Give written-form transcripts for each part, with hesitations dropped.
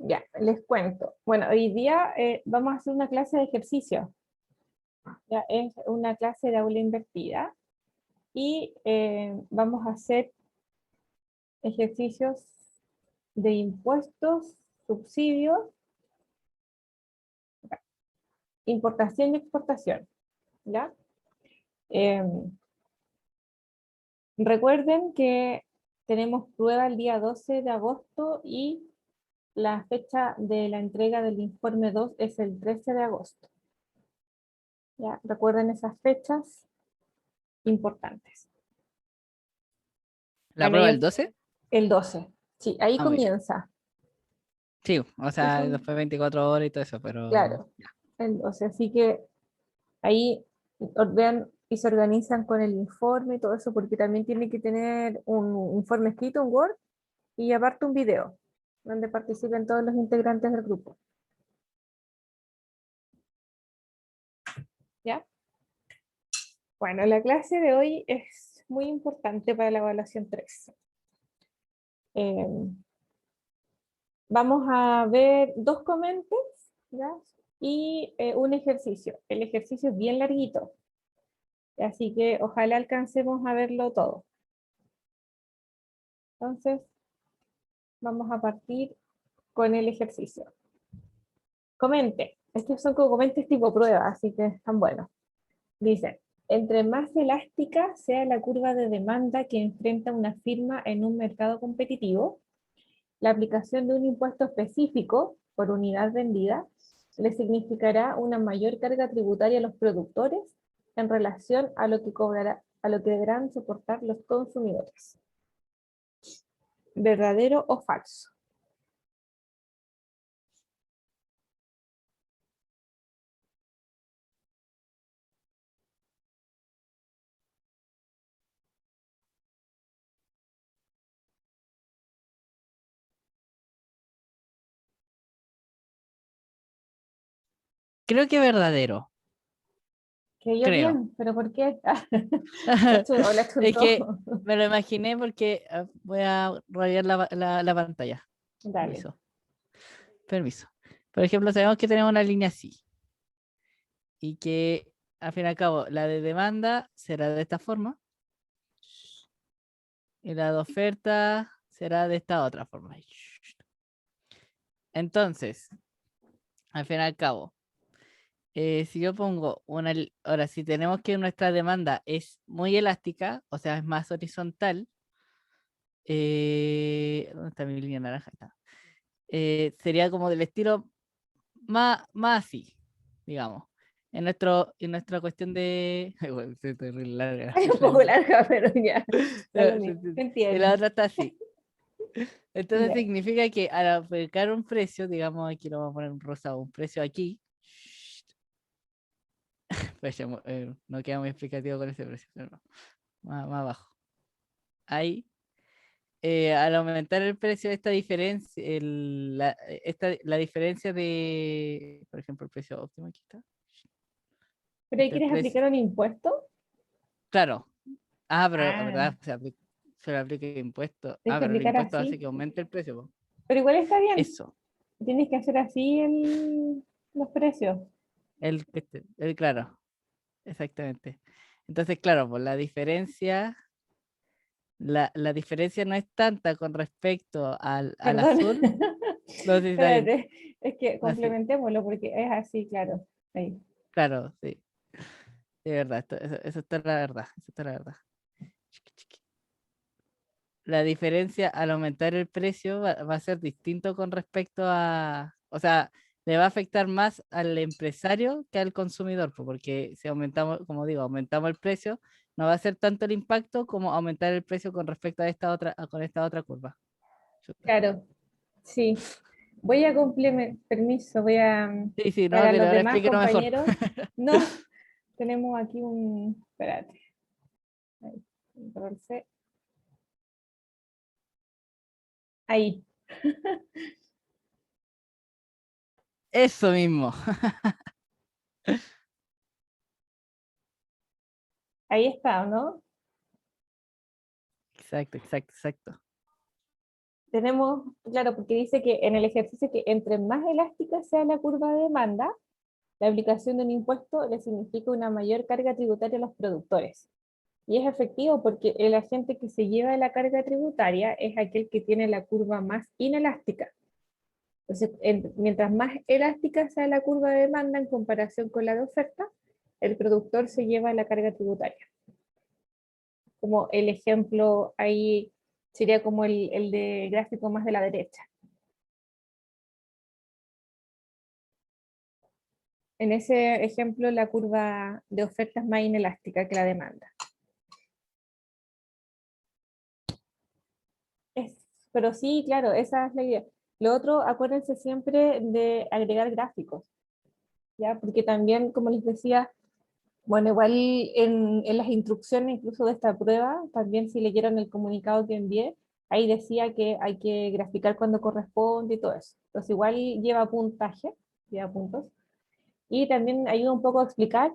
Ya, les cuento. Bueno, hoy día vamos a hacer una clase de ejercicio. Ya, es una clase de aula invertida y vamos a hacer ejercicios de impuestos, subsidios, importación y exportación. ¿Ya? Recuerden que tenemos prueba el día 12 de agosto y la fecha de la entrega del informe 2 es el 13 de agosto. ¿Ya? Recuerden esas fechas importantes. ¿La prueba el 12? El 12. Sí, ahí Ah, muy bien. comienza. Sí, o sea, Eso, después 24 horas y todo eso, pero claro, el 12. Así que ahí vean y se organizan con el informe y todo eso, porque también tiene que tener un informe escrito, un Word, y aparte un video, donde participen todos los integrantes del grupo. ¿Ya? Bueno, la clase de hoy es muy importante para la evaluación 3. Vamos a ver dos comentes, ¿ya? Y un ejercicio. El ejercicio es bien larguito, así que ojalá alcancemos a verlo todo. Entonces, vamos a partir con el ejercicio. Comente. Estos son como comentes tipo prueba, así que están buenos. Dice, entre más elástica sea la curva de demanda que enfrenta una firma en un mercado competitivo, la aplicación de un impuesto específico por unidad vendida le significará una mayor carga tributaria a los productores en relación a lo que a lo que deberán soportar los consumidores. ¿Verdadero o falso? creo que verdadero, Que yo creo. bien, pero ¿por qué? La Es que chuntó. me lo imaginé porque voy a rayar la pantalla. Dale. Permiso, permiso. Por ejemplo, sabemos que tenemos una línea así y que al fin y al cabo la de demanda será de esta forma y la de oferta será de esta otra forma. Entonces, al fin y al cabo, si yo pongo ahora, si tenemos que nuestra demanda es muy elástica, o sea, es más horizontal, ¿dónde está mi línea naranja? Ahí está. Sería como del estilo más así, digamos. En nuestra cuestión de... Bueno, sí, estoy re larga Es un poco larga, pero ya. Da lo mismo. Se Y la entiende. otra está así. Entonces Ya. significa que al aplicar un precio, digamos, aquí lo vamos a poner un rosado, un precio aquí, pues ya, no queda muy explicativo con ese precio, pero no, más abajo. Ahí, al aumentar el precio, esta diferencia, la diferencia de, por ejemplo, el precio óptimo, aquí está. ¿Pero ahí Este el quieres precio. aplicar un impuesto? Claro. Ah, pero la Ah, verdad, se le aplica impuesto. tienes que Pero el aplicar impuesto hace así. que aumente el precio, po. Pero igual está bien. Eso. Tienes que hacer así los precios. Claro, exactamente. Entonces, claro, pues la diferencia no es tanta con respecto al Perdón. azul. No sé si está bien. Espérate. Es que No, sí, complementémoslo porque es así, claro. Ahí. claro, sí. De verdad, eso está la verdad. Eso está la verdad. Chiqui, chiqui. La diferencia al aumentar el precio va a ser distinto con respecto a, o sea, le va a afectar más al empresario que al consumidor, porque si aumentamos, como digo, aumentamos el precio, no va a ser tanto el impacto como aumentar el precio con respecto a con esta otra curva. Chuta. Claro, sí. Voy a complementar, permiso, voy a, Sí, sí, no, para dile, los ahora demás explíquelo mejor. compañeros, no, tenemos aquí un, espérate, ahí, control C. Ahí, Eso mismo. ahí está, ¿no? Exacto, exacto, exacto. tenemos, claro, porque dice que en el ejercicio que entre más elástica sea la curva de demanda, la aplicación de un impuesto le significa una mayor carga tributaria a los productores. Y es efectivo porque el agente que se lleva la carga tributaria es aquel que tiene la curva más inelástica. Entonces, mientras más elástica sea la curva de demanda en comparación con la de oferta, el productor se lleva la carga tributaria. Como el ejemplo ahí sería como el de gráfico más de la derecha. En ese ejemplo, la curva de oferta es más inelástica que la demanda. Pero sí, claro, esa es la idea. Lo otro, acuérdense siempre de agregar gráficos, ¿ya? Porque también, como les decía, bueno, igual en las instrucciones incluso de esta prueba, también si leyeron el comunicado que envié, ahí decía que hay que graficar cuando corresponde y todo eso. Entonces igual lleva puntaje, lleva puntos. Y también ayuda un poco a explicar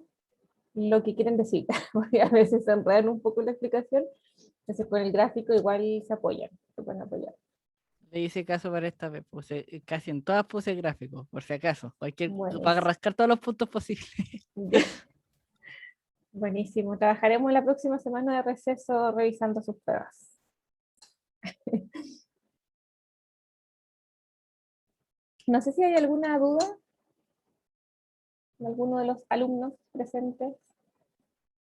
lo que quieren decir, porque a veces se enredan un poco la explicación, entonces con el gráfico igual se apoyan, se pueden apoyar. Le hice caso para esta vez, casi en todas puse gráficos, por si acaso, para Buenísimo. rascar todos los puntos posibles. Buenísimo. Trabajaremos la próxima semana de receso revisando sus pruebas. No sé si hay alguna duda de alguno de los alumnos presentes.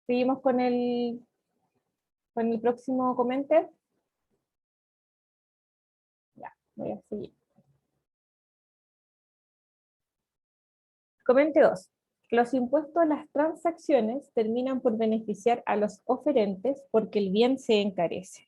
Seguimos con el próximo comente. Ya, voy a seguir. Comente 2. Los impuestos a las transacciones terminan por beneficiar a los oferentes porque el bien se encarece.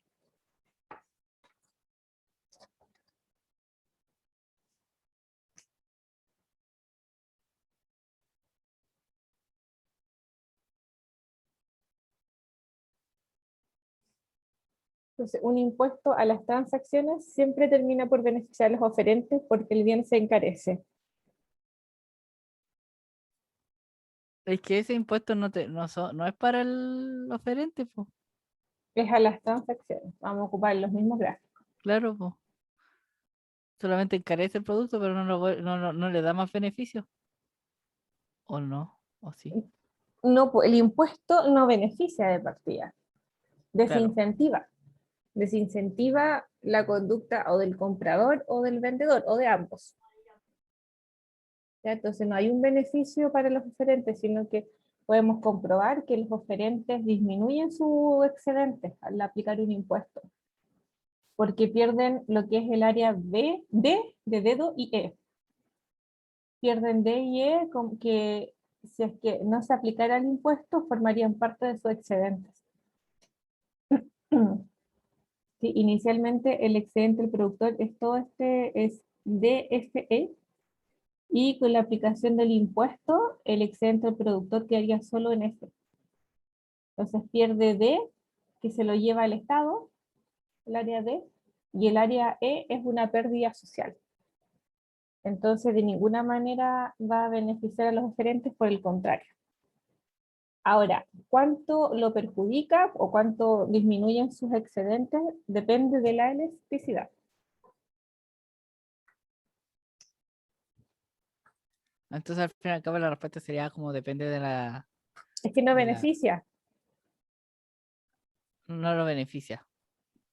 Entonces, un impuesto a las transacciones siempre termina por beneficiar a los oferentes porque el bien se encarece. Es que ese impuesto no es para el oferente, pues. Es a las transacciones. Vamos a ocupar los mismos gráficos. Claro, pues. Solamente encarece el producto, pero no le da más beneficio. ¿O no? ¿O sí? No, el impuesto no beneficia de partida, Claro. desincentiva. Desincentiva la conducta o del comprador o del vendedor o de ambos. ¿Ya? Entonces no hay un beneficio para los oferentes, sino que podemos comprobar que los oferentes disminuyen su excedente al aplicar un impuesto, porque pierden lo que es el área B, D de dedo y E. Pierden D y E que si es que no se aplicara el impuesto formarían parte de sus excedentes. Sí, inicialmente el excedente del productor es todo es DFE y con la aplicación del impuesto el excedente del productor quedaría solo en F. Entonces pierde D, que se lo lleva al Estado, el área D, y el área E es una pérdida social. Entonces de ninguna manera va a beneficiar a los oferentes, por el contrario. Ahora, ¿cuánto lo perjudica o cuánto disminuyen sus excedentes? Depende de la elasticidad. Entonces, al fin y al cabo, la respuesta sería como depende Es que no de la, beneficia, no lo beneficia,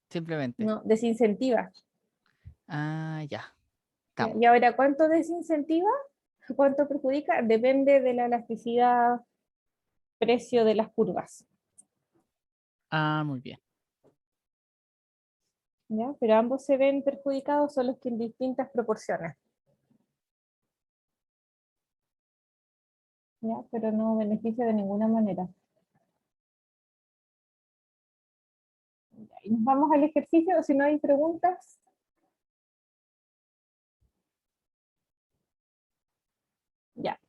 simplemente. no desincentiva. Ah, ya, ¿Ya? estamos. Y ahora, ¿cuánto desincentiva? ¿Cuánto perjudica? Depende de la elasticidad precio de las curvas. Ah, muy bien. ¿Ya? Pero ambos se ven perjudicados, solo que en distintas proporciones. ¿Ya? Pero no beneficia de ninguna manera. Y nos vamos al ejercicio, si no hay preguntas. Ya.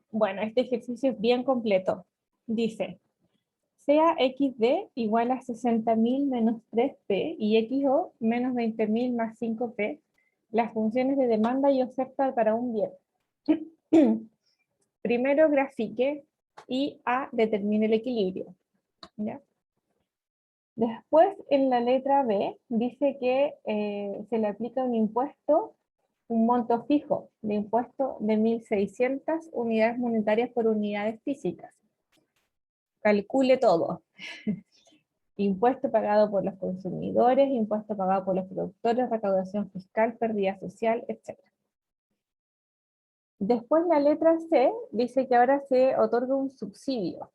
Bueno, este ejercicio es bien completo. Dice, sea XD igual a 60.000 menos 3P y XO menos 20.000 más 5P, las funciones de demanda y oferta para un bien. Primero grafique y A determine el equilibrio. ¿Ya? Después, en la letra B, dice que se le aplica un impuesto, un monto fijo de impuesto de 1.600 unidades monetarias por unidades físicas. Calcule todo. Impuesto pagado por los consumidores, impuesto pagado por los productores, recaudación fiscal, pérdida social, etc. Después la letra C dice que ahora se otorga un subsidio,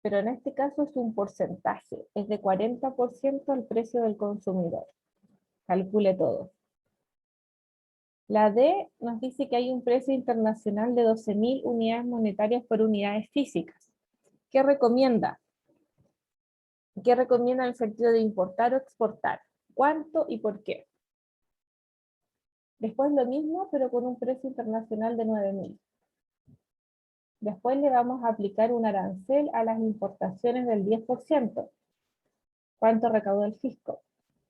pero en este caso es un porcentaje, es de 40% al precio del consumidor. Calcule todo. La D nos dice que hay un precio internacional de 12.000 unidades monetarias por unidades físicas. ¿Qué recomienda? ¿Qué recomienda en el sentido de importar o exportar? ¿Cuánto y por qué? Después lo mismo, pero con un precio internacional de 9.000. Después le vamos a aplicar un arancel a las importaciones del 10%. ¿Cuánto recaudó el fisco?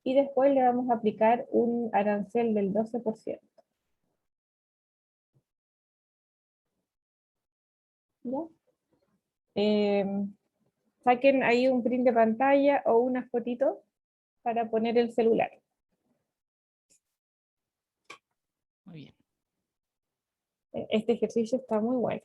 Y después le vamos a aplicar un arancel del 12%. ¿Ya? Saquen ahí un print de pantalla o una fotito para poner el celular. Muy bien. Este ejercicio está muy bueno.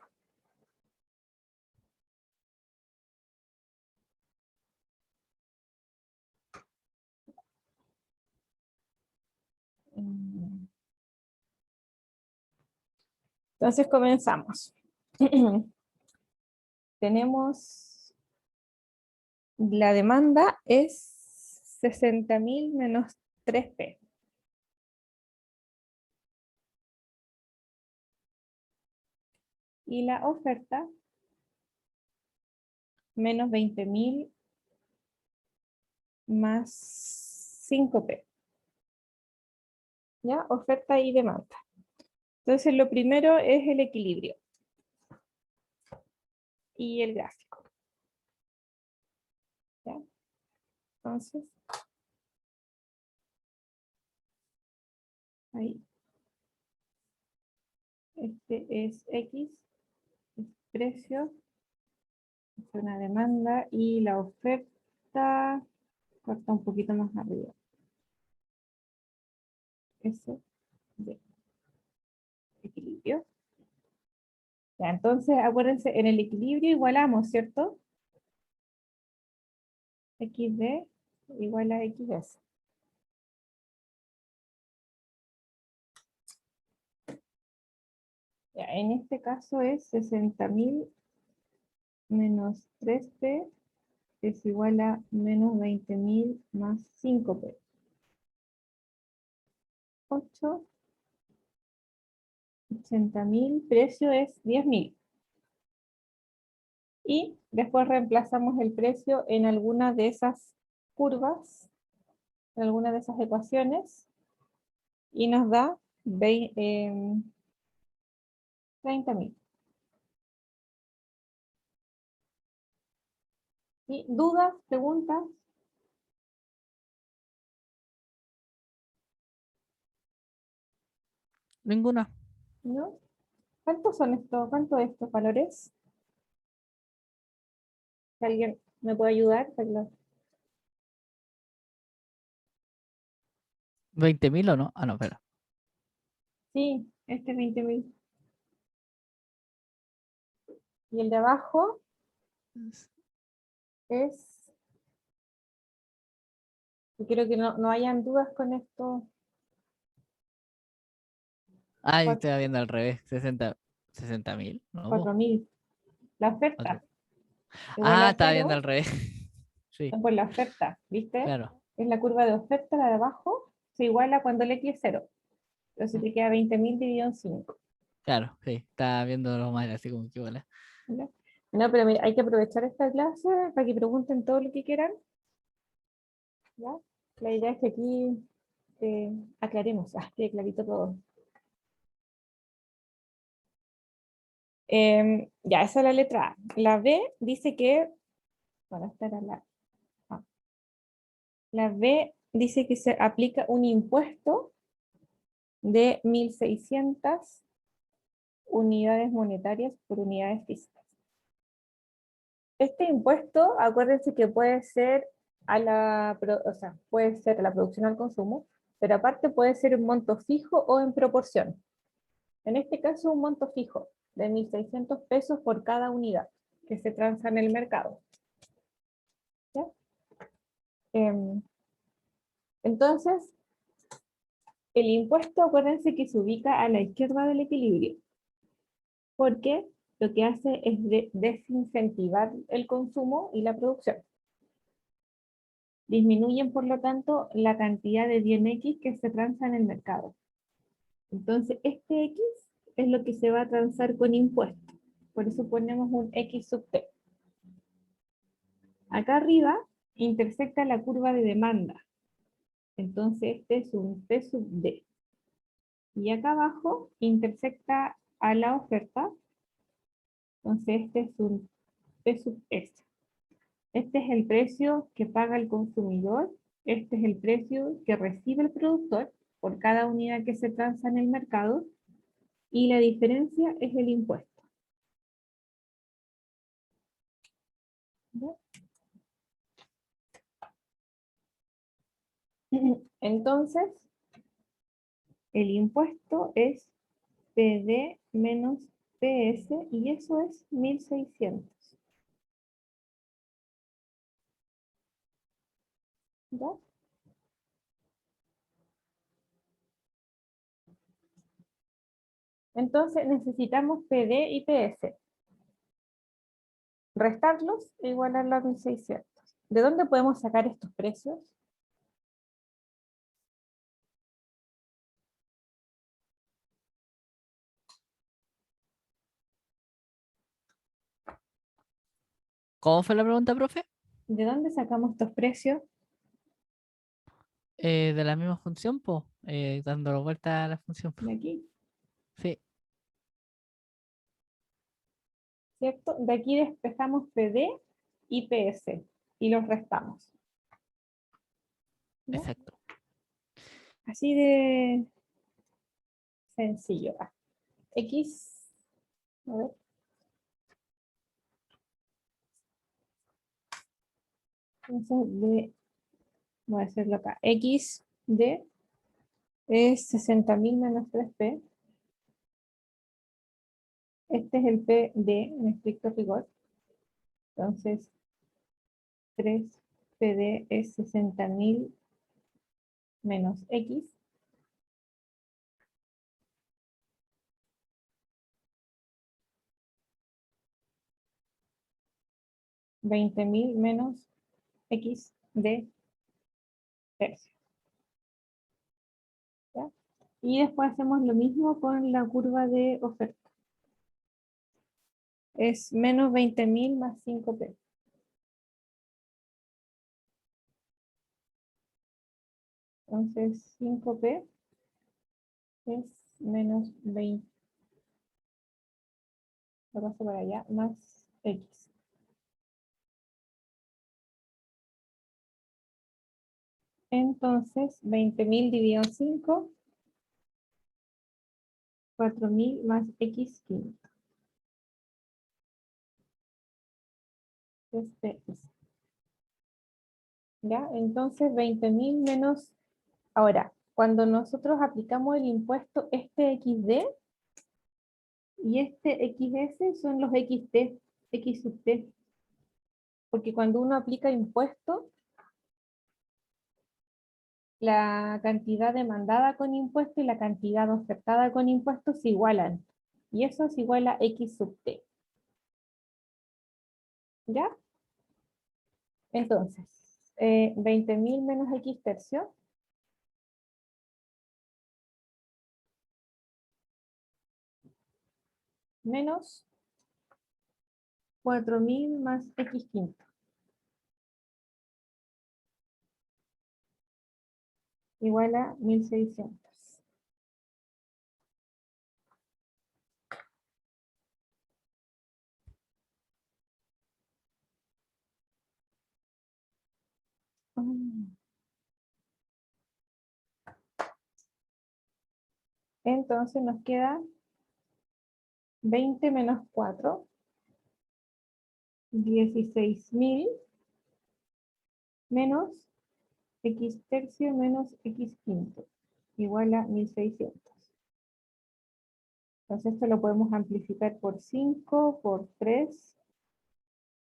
Entonces comenzamos. Tenemos, la demanda es 60.000 menos 3P. Y la oferta, menos 20.000 más 5P. ¿Ya? Oferta y demanda. Entonces lo primero es el equilibrio. Y el gráfico. ¿Ya? Entonces, ahí. Este es X, es precio, es una demanda, y la oferta corta un poquito más arriba. Eso de equilibrio. Ya, entonces, acuérdense, en el equilibrio igualamos, ¿cierto? XD igual a XS. Ya, en este caso es 60.000 menos 3P es igual a menos 20.000 más 5P. 8, 80.000, precio es 10.000. Y después reemplazamos el precio en alguna de esas curvas, en alguna de esas ecuaciones, y nos da 30.000. ¿Y dudas, preguntas? Ninguna. ¿No? ¿Cuántos son estos? ¿Cuántos de estos valores? ¿Alguien me puede ayudar? 20.000 o no. Ah, no, espera. Sí, este es 20.000. Y el de abajo es... Quiero que no hayan dudas con esto. Ah, yo estaba viendo al revés. 60.000. No, po. 4.000. La Otro. oferta igual Ah, a estaba viendo al 0 revés. Sí, es por la oferta, ¿viste? claro. Es la curva de oferta, la de abajo, se iguala cuando el X es 0. Pero si Mm, te queda 20.000 dividido en 5. claro, sí. Estaba viendo mal, así como que igual. ¿Ya? No, pero mira, hay que aprovechar esta clase para que pregunten todo lo que quieran. ¿Ya? La idea es que aquí aclaremos, quede clarito todo. Ya, esa es la letra A. La B dice que, bueno, esta era la A. La B dice que se aplica un impuesto de 1.600 unidades monetarias por unidades físicas. Este impuesto, acuérdense que puede ser a o sea, puede ser a la producción al consumo, pero aparte puede ser un monto fijo o en proporción. En este caso, un monto fijo de 1.600 pesos por cada unidad que se transa en el mercado. ¿Ya? Entonces, el impuesto, acuérdense que se ubica a la izquierda del equilibrio, porque lo que hace es desincentivar el consumo y la producción. Disminuyen, por lo tanto, la cantidad de bien X que se transa en el mercado. Entonces, este X es lo que se va a transar con impuesto. Por eso ponemos un X sub T. Acá arriba intersecta la curva de demanda. Entonces, este es un P sub D. Y acá abajo intersecta a la oferta. Entonces, este es un P sub S. Este es el precio que paga el consumidor. Este es el precio que recibe el productor por cada unidad que se transa en el mercado. Y la diferencia es el impuesto. ¿Ya? Entonces, el impuesto es PD menos PS y eso es 1.600. ¿Ya? Entonces necesitamos PD y PS. Restarlos e igualarlo a 1.600. ¿De dónde podemos sacar estos precios? ¿Cómo fue la pregunta, profe? ¿De dónde sacamos estos precios? De la misma función, pues, dándole vuelta a la función, po. De aquí, Sí, ¿cierto? De aquí despejamos PD y PS y los restamos. ¿Ya? exacto. Así de sencillo. X, a ver, entonces voy a hacerlo acá. X de es 60.000 menos 3P. Este es el P de en estricto rigor. Entonces, 3PD es 60.000 menos X. Veinte mil menos X de tercio. ¿Ya? Y después hacemos lo mismo con la curva de oferta. Es menos 20.000 más 5P. Entonces, 5P es menos 20. Lo paso para allá, más X. Entonces, 20.000 dividido en 5, 4.000 más X quinto. Este es. ¿Ya? Entonces, 20.000 menos. Ahora, cuando nosotros aplicamos el impuesto, este XD y este XS son los XT, X sub T. Porque cuando uno aplica impuesto, la cantidad demandada con impuesto y la cantidad ofertada con impuesto se igualan. Y eso es igual a X sub T. ¿Ya? Entonces, 20.000 menos X tercio. Menos 4.000 más X quinto. Igual a 1.600. Entonces nos queda 20 menos 4, 16.000 menos x tercio menos x quinto, igual a 1600. Entonces esto lo podemos amplificar por 5, por 3.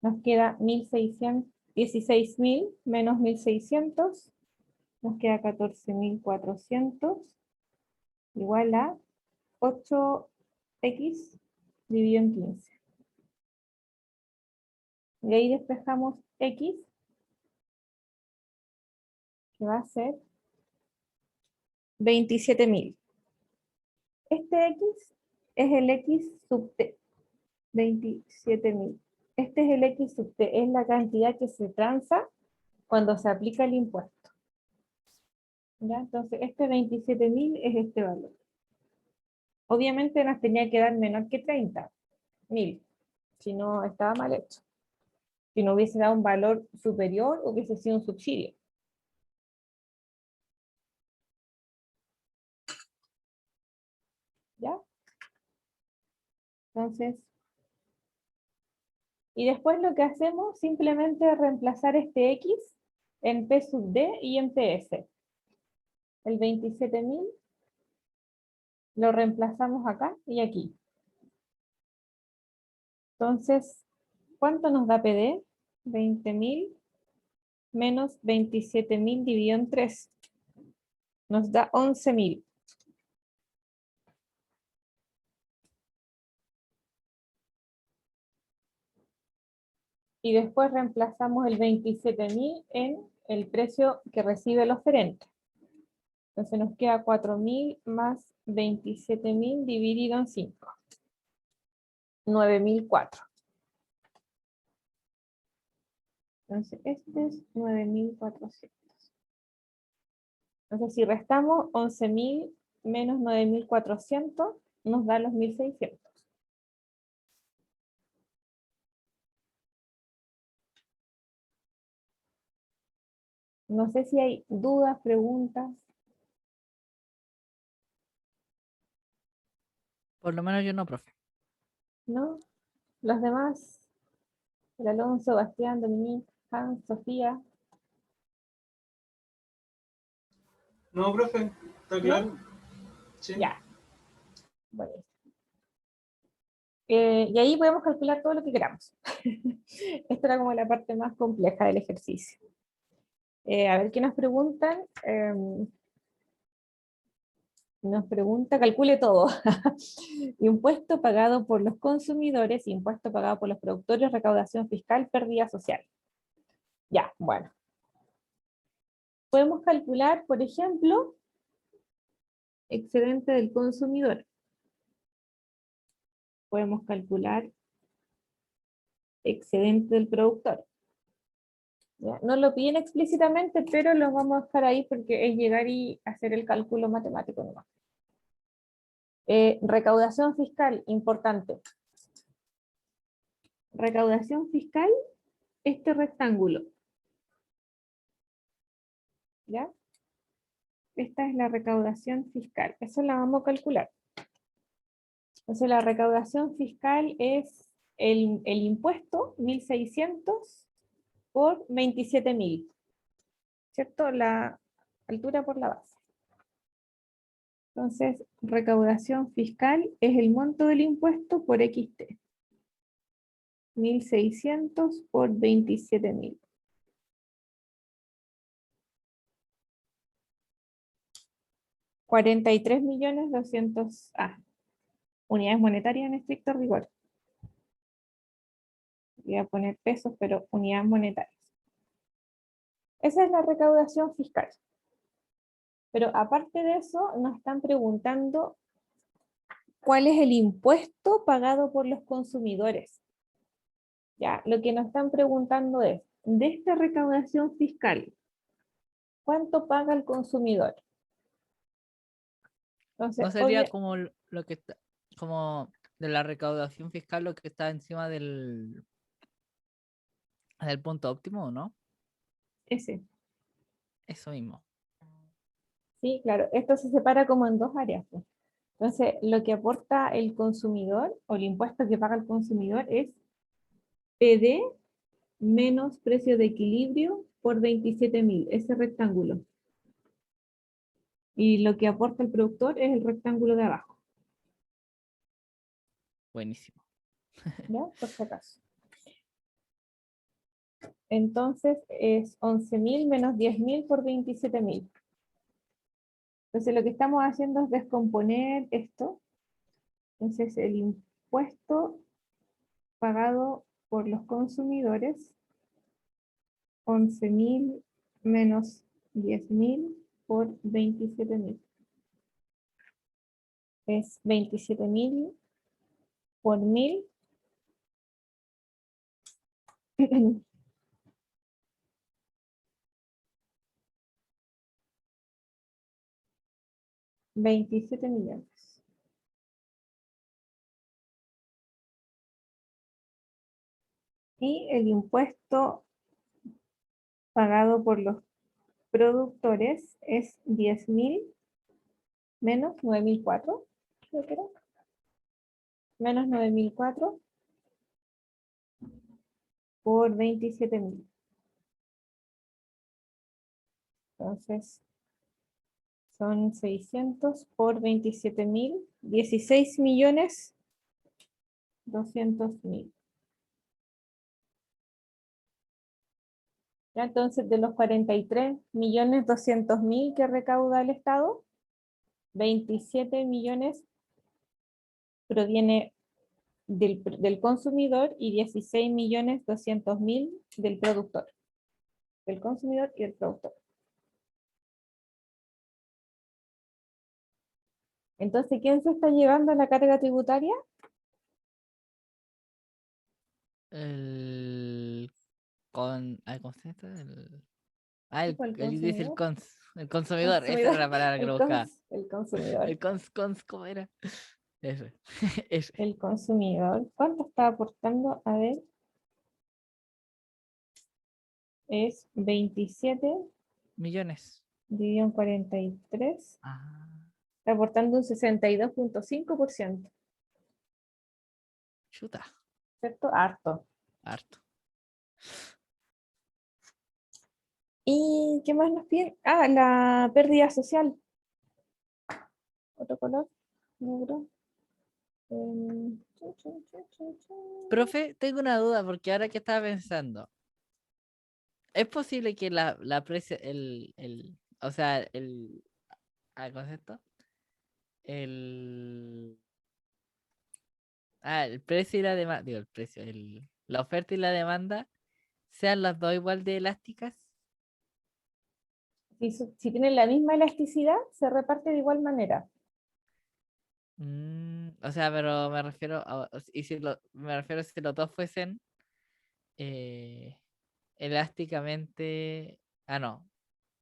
Nos queda 1600, 16.000 menos 1600. Nos queda 14.400 igual a 8x dividido en 15. Y ahí despejamos x, que va a ser 27.000. Este x es el x sub t, 27.000. Este es el x sub t, es la cantidad que se transa cuando se aplica el impuesto. ¿Ya? Entonces, este 27.000 es este valor. Obviamente nos tenía que dar menor que 30.000, si no estaba mal hecho. Si no hubiese dado un valor superior, hubiese sido un subsidio. ¿Ya? Entonces, y después lo que hacemos simplemente es reemplazar este X en P sub D y en PS. El 27.000 lo reemplazamos acá y aquí. Entonces, ¿cuánto nos da PD? 20.000 menos 27.000 dividido en 3. Nos da 11.000. Y después reemplazamos el 27.000 en el precio que recibe el oferente. Entonces nos queda 4.000 más 27.000 dividido en 5. 9.004. Entonces este es 9.400. Entonces si restamos 11.000 menos 9.400, nos da los 1.600. No sé si hay dudas, preguntas. Por lo menos yo no, profe. ¿No? Los demás, el Alonso, Bastián, Dominique, Hans, Sofía. No, profe, está claro. Sí. Ya. Bueno. Y ahí podemos calcular todo lo que queramos. Esta era como la parte más compleja del ejercicio. A ver qué nos preguntan. Nos pregunta, calcule todo. Impuesto pagado por los consumidores, impuesto pagado por los productores, recaudación fiscal, pérdida social. Ya, bueno. Podemos calcular, por ejemplo, excedente del consumidor. Podemos calcular excedente del productor. ¿Ya? No lo piden explícitamente, pero lo vamos a dejar ahí porque es llegar y hacer el cálculo matemático nomás. Recaudación fiscal, importante. Recaudación fiscal, este rectángulo. ¿Ya? Esta es la recaudación fiscal. Eso la vamos a calcular. Entonces la recaudación fiscal es el impuesto, 1.600 por 27.000. ¿Cierto? La altura por la base. Entonces, recaudación fiscal es el monto del impuesto por XT. 1.600 por 27.000. 43.200.000. Unidades monetarias en estricto rigor. Voy a poner pesos, pero unidades monetarias. Esa es la recaudación fiscal. Pero aparte de eso, nos están preguntando cuál es el impuesto pagado por los consumidores. Ya, lo que nos están preguntando es, de esta recaudación fiscal, ¿cuánto paga el consumidor? Entonces, ¿No sería como lo que está, como de la recaudación fiscal lo que está encima del punto óptimo, ¿no? ese. Eso mismo. Sí, claro, esto se separa como en dos áreas, pues. Entonces, lo que aporta el consumidor, o el impuesto que paga el consumidor, es PD menos precio de equilibrio por 27.000, ese rectángulo. Y lo que aporta el productor es el rectángulo de abajo, Buenísimo. ¿ya? Por si acaso. Entonces es 11.000 menos 10.000 por 27.000. Entonces lo que estamos haciendo es descomponer esto. Entonces el impuesto pagado por los consumidores, 11.000 menos 10.000 por 27.000. Es 27.000 por 1.000. 27 millones. Y el impuesto pagado por los productores es 10.000 menos 9.004, creo que era. Menos 9.004 por 27.000. Entonces, son 600 por 27.000, 16.200.000. Ya, entonces, de los 43.200.000 que recauda el Estado, 27 millones proviene del consumidor y 16.200.000 del productor. Del consumidor y del productor. Entonces, ¿quién se está llevando la carga tributaria? ¿Cómo se llama? ¿El Dice el consumidor? el consumidor, esa era la palabra que lo buscaba. El consumidor. ¿Cómo era? Eso. Eso. El consumidor. ¿Cuánto está aportando? A ver. Es 27 Millones. dividido en 43. Ah, Está aportando un 62.5%. chuta. ¿Cierto? Harto. Harto. ¿Y qué más nos piden? Ah, la pérdida social. Otro color. Negro. Profe, tengo una duda porque ahora que estaba pensando, ¿es posible que la precio, o sea, el concepto, el, el precio y la demanda, digo, el precio, la oferta y la demanda sean las dos igual de elásticas? Si tienen la misma elasticidad, se reparte de igual manera. O sea, pero me refiero me refiero si los dos fuesen elásticamente, no,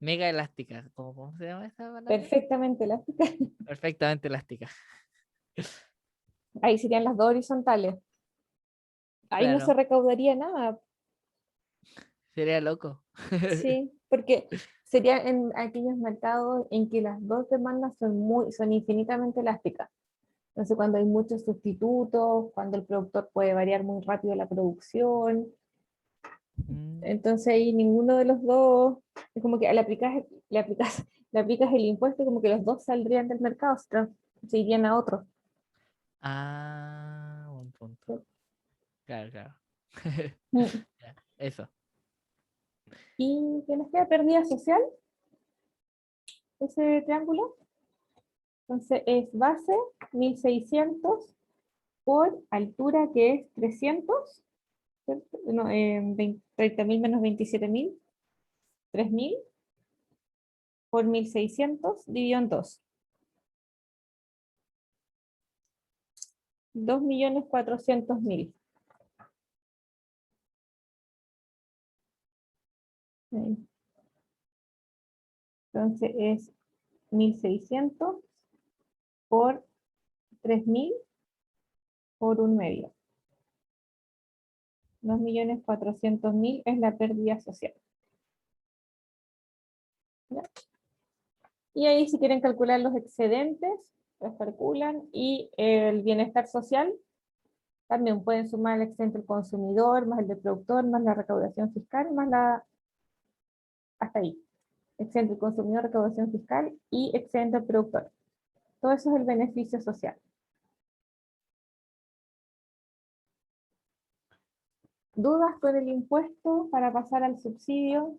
mega elásticas, ¿cómo se llama esa palabra? Perfectamente elástica. Perfectamente elásticas. Ahí serían las dos horizontales. Ahí no se Claro, recaudaría nada. sería loco. Sí, porque sería en aquellos mercados en que las dos demandas son infinitamente elásticas. Entonces, cuando hay muchos sustitutos, cuando el productor puede variar muy rápido la producción, Mm, entonces ahí ninguno de los dos, es como que le aplicas el impuesto, como que los dos saldrían del mercado, se irían a otro. buen punto. Claro, claro. Mm. Ya, eso. ¿Y qué nos queda? Pérdida social, ese triángulo. Entonces es base 1.600 por altura que es 300, ¿cierto? No, 30.000 menos 27.000, 3.000 por 1.600 dividido en 2. 2.400.000. Entonces es 1.600 por 3.000 por un medio. 2.400.000 es la pérdida social. ¿Ya? Y ahí si quieren calcular los excedentes, los calculan. Y el bienestar social, también pueden sumar el excedente del consumidor, más el del productor, más la recaudación fiscal, más hasta ahí. Excedente del consumidor, recaudación fiscal y excedente del productor. Todo eso es el beneficio social. ¿Dudas con el impuesto para pasar al subsidio?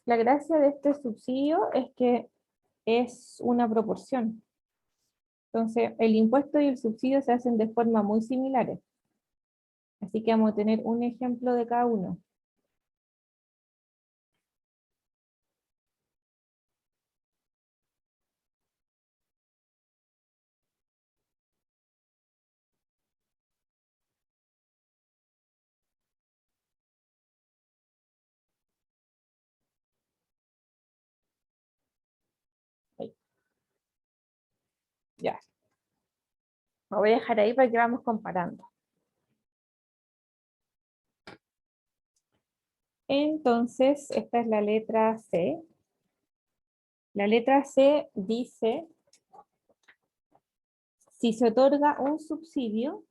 La gracia de este subsidio es que es una proporción. Entonces, el impuesto y el subsidio se hacen de forma muy similares. Así que vamos a tener un ejemplo de cada uno. Ahí. Ya. Lo voy a dejar ahí para que vamos comparando. Entonces, esta es la letra C. La letra C dice, si se otorga un subsidio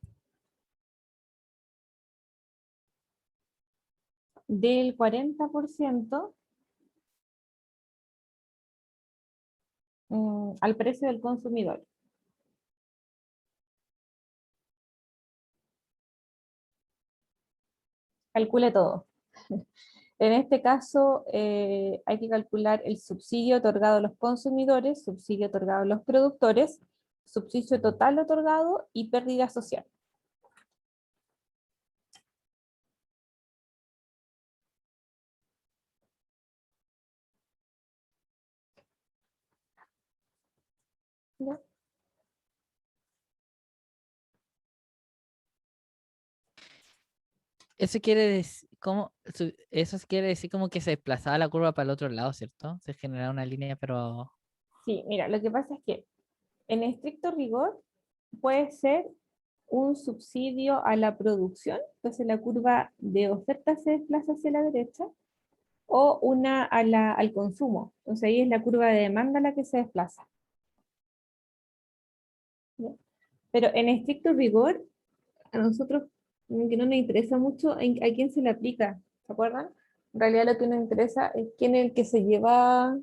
del 40% al precio del consumidor. Calcule todo. En este caso, hay que calcular el subsidio otorgado a los consumidores, subsidio otorgado a los productores, subsidio total otorgado y pérdida social. ¿Ya? Eso quiere decir, eso quiere decir como que se desplazaba la curva para el otro lado, ¿cierto? Se generaba una línea, pero... Sí, mira, lo que pasa es que en estricto rigor puede ser un subsidio a la producción, entonces la curva de oferta se desplaza hacia la derecha, o una al consumo, entonces ahí es la curva de demanda la que se desplaza. ¿Ya? Pero en estricto rigor, a nosotros que no nos interesa mucho a quién se le aplica, ¿se acuerdan? En realidad lo que nos interesa es quién es el que se lleva,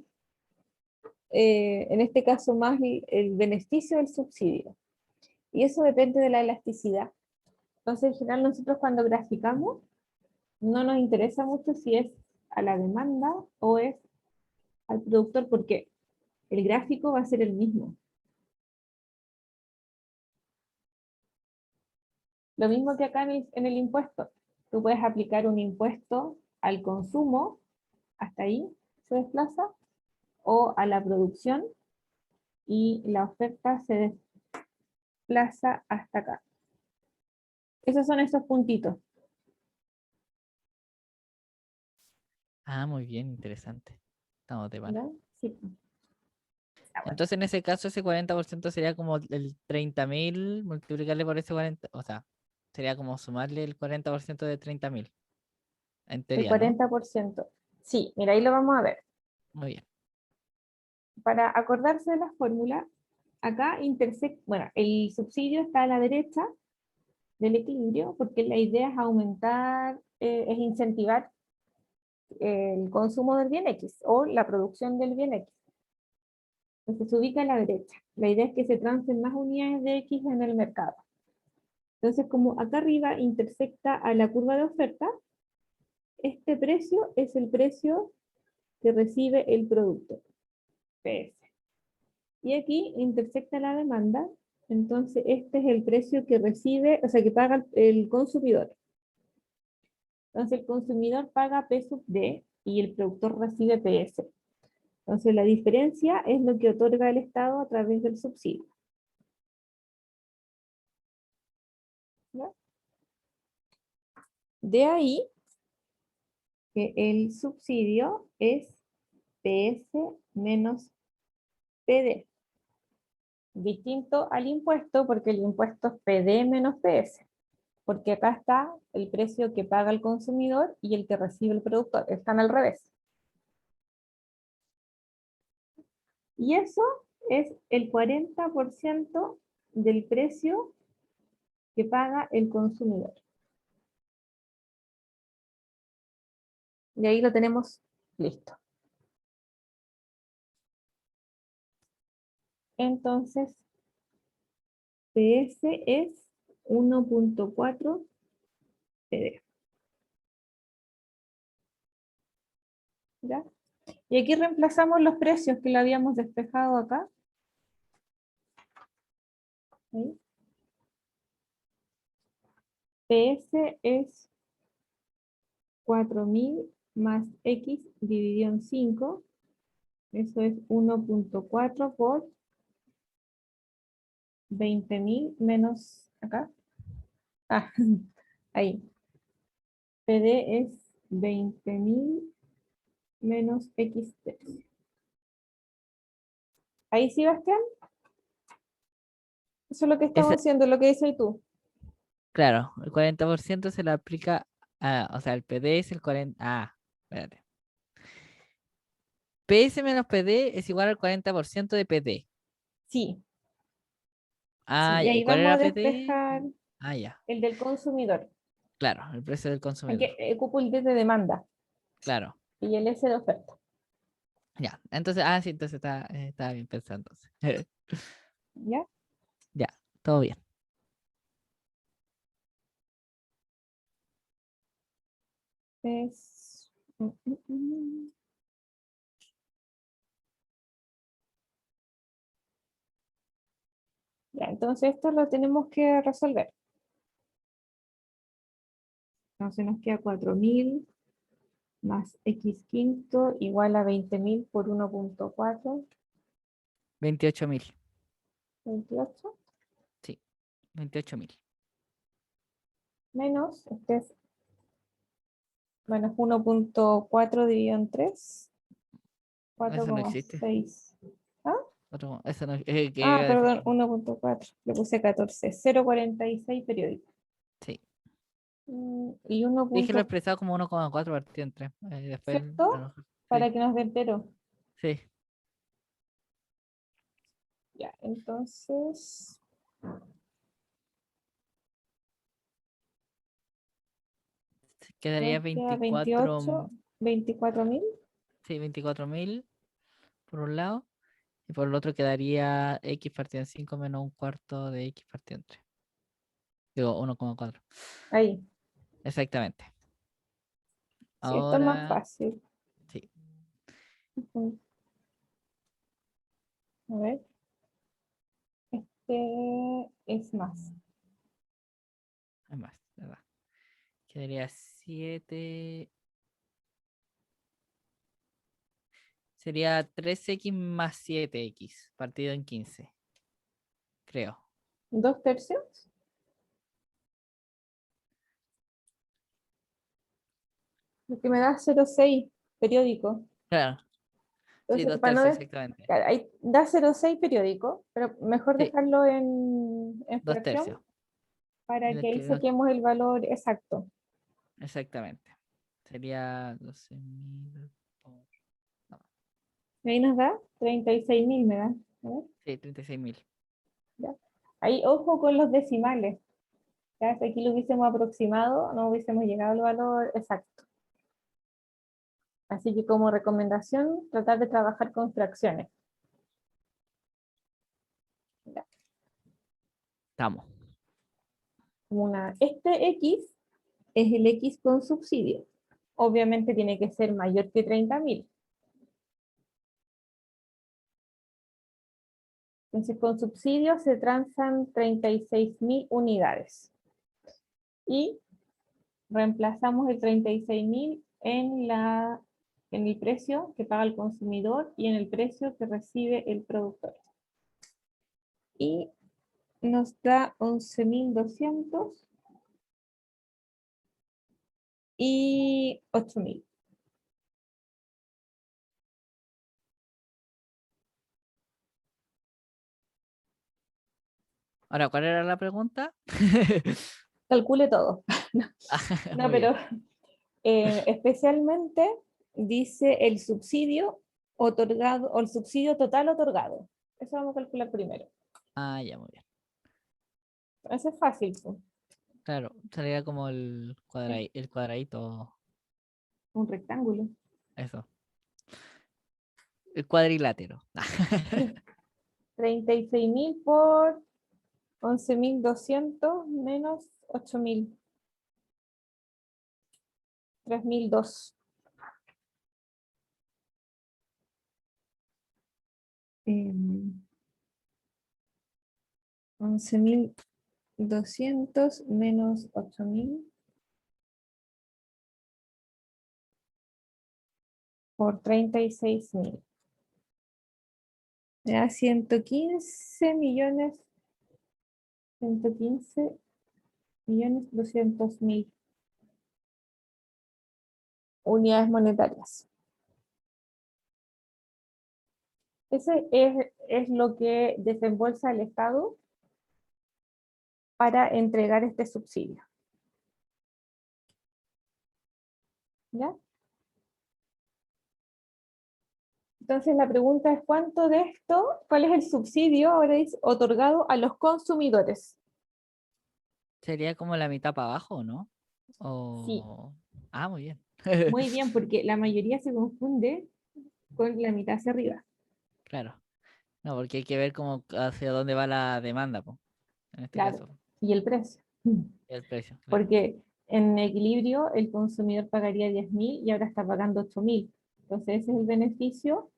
en este caso más el beneficio del subsidio. Y eso depende de la elasticidad. Entonces, en general, nosotros cuando graficamos, no nos interesa mucho si es a la demanda o es al productor, porque el gráfico va a ser el mismo. Lo mismo que acá en el impuesto. Tú puedes aplicar un impuesto al consumo, hasta ahí se desplaza, o a la producción, y la oferta se desplaza hasta acá. Esos son esos puntitos. Ah, muy bien, interesante. Estamos de mano. ¿Ya? Sí. Ah, bueno. Entonces, en ese caso, ese 40% sería como el 30.000, multiplicarle por ese 40, o sea, sería como sumarle el 40% de 30.000. En El teoría, ¿no? 40%. Sí, mira, ahí lo vamos a ver. Muy bien. Para acordarse de la fórmula, acá bueno, el subsidio está a la derecha del equilibrio, porque la idea es aumentar, es incentivar el consumo del bien X o la producción del bien X. Entonces se ubica a la derecha. La idea es que se transfen más unidades de X en el mercado. Entonces, como acá arriba intersecta a la curva de oferta, este precio es el precio que recibe el producto, PS. Y aquí intersecta la demanda, entonces este es el precio que recibe, o sea, que paga el consumidor. Entonces el consumidor paga P sub D y el productor recibe PS. Entonces la diferencia es lo que otorga el Estado a través del subsidio. ¿Ya? De ahí que el subsidio es PS menos PD. Distinto al impuesto, porque el impuesto es PD menos PS. Porque acá está el precio que paga el consumidor y el que recibe el productor. Están al revés. Y eso es el 40% del precio que paga el consumidor. Y ahí lo tenemos listo. Entonces, PS es 1.4 PD. ¿Ya? Y aquí reemplazamos los precios que lo habíamos despejado acá. ¿Sí? PS es 4.000 más X dividido en 5. Eso es 1.4 por 20.000 menos acá. Ah, ahí. PD es 20.000 menos X3. Ahí sí, Bastián. Eso es lo que estamos Ese- haciendo, lo que dices tú. Claro, el 40% se le aplica o sea, el PD es el 40. Espérate. PS menos PD es igual al 40% de PD. Sí, sí. Y Ya. ¿Y ahí cuál vamos a era PD? despejar Ya. el del consumidor. Claro, el precio del consumidor. Aquí ocupo el D de demanda Claro. y el S de oferta. Ya. Entonces, sí, entonces está bien pensado entonces. ¿Ya? Ya, todo bien. Es... Ya, entonces esto lo tenemos que resolver. Entonces nos queda 4.000 más X quinto igual a 20.000 por 1.4, 28.000. 28, Sí, 28.000. menos, este es, bueno, es 1.4 dividido en 3, Eso no existe. 4,6. ¿Ah? Eso no Ah, iba a decir perdón, 1.4, le puse 14, 0,46 periódico. sí. Y 1 Dije lo punto, expresado como 1,4 partido en 3. Después, a lo ¿cierto? mejor, sí. Para que nos dé entero. Sí. Ya, entonces, Quedaría nos queda 28, 24.000. sí, 24.000 por un lado. Y por el otro quedaría X partido en 5 menos un cuarto de X partido en 3. Digo, 1,4. Ahí, Exactamente. sí, esto es más Ahora, fácil. sí, Ujú. A ver, este es más. hay más, ¿verdad? Quedaría 7. Sería 3X más 7X partido en 15. Creo. 2 tercios. Lo que me da 0,6 periódico. Claro. Sí, Entonces, dos para no tercios, exactamente. claro, ahí da 0,6 periódico, pero mejor Sí, dejarlo en dos fracción tercios. para Y que ahí saquemos el valor exacto. exactamente. Sería 12.000 por... no, Ahí nos da 36.000, me da. A ver, sí, 36.000. ya. Ahí, ojo con los decimales. Ya, si aquí lo hubiésemos aproximado, no hubiésemos llegado al valor exacto. Así que como recomendación, tratar de trabajar con fracciones. Ya, Estamos. este X es el X con subsidio. Obviamente tiene que ser mayor que 30.000. Entonces con subsidio se transan 36.000 unidades. Y reemplazamos el 36.000 en el precio que paga el consumidor y en el precio que recibe el productor. Y nos da 11.200 y 8.000. Ahora, ¿cuál era la pregunta? Calcule todo. No, Muy bien. pero especialmente dice el subsidio otorgado o el subsidio total otorgado. Eso vamos a calcular primero. Ya, muy bien. Eso es fácil, po. Claro, sería como el cuadradito, Un rectángulo. eso. El cuadrilátero. 36.000 por 11.200 menos 8.000. 3.002. 11.200 menos 8.000 por 36.000. Ya 115.200.000 unidades monetarias. Ese es lo que desembolsa el Estado para entregar este subsidio. ¿Ya? Entonces la pregunta es, ¿cuánto de esto, cuál es el subsidio ahora es otorgado a los consumidores? Sería como la mitad para abajo, ¿no? Sí. Ah, muy bien. Muy bien, porque la mayoría se confunde con la mitad hacia arriba. Claro. No, porque hay que ver cómo hacia dónde va la demanda, po, en este Claro. caso, Y el precio. el precio. Claro. Porque en equilibrio el consumidor pagaría 10.000 y ahora está pagando 8.000. Entonces ese es el beneficio,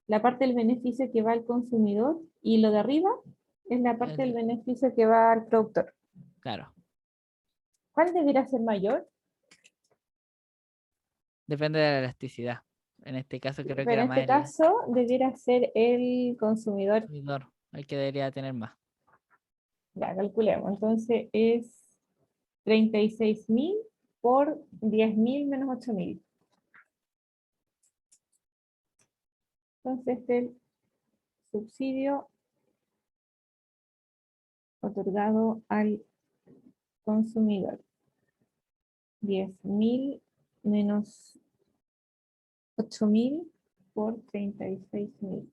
la parte del beneficio que va al consumidor, y lo de arriba es la parte del beneficio que va al productor. Claro. ¿Cuál debería ser mayor? Depende de la elasticidad. En este caso creo que Pero era en más este el caso debiera ser el consumidor. consumidor el que debería tener más. Ya, calculemos. Entonces es 36.000 por 10.000 menos 8.000. Entonces el subsidio otorgado al consumidor. 10.000 menos 8.000 por 36.000.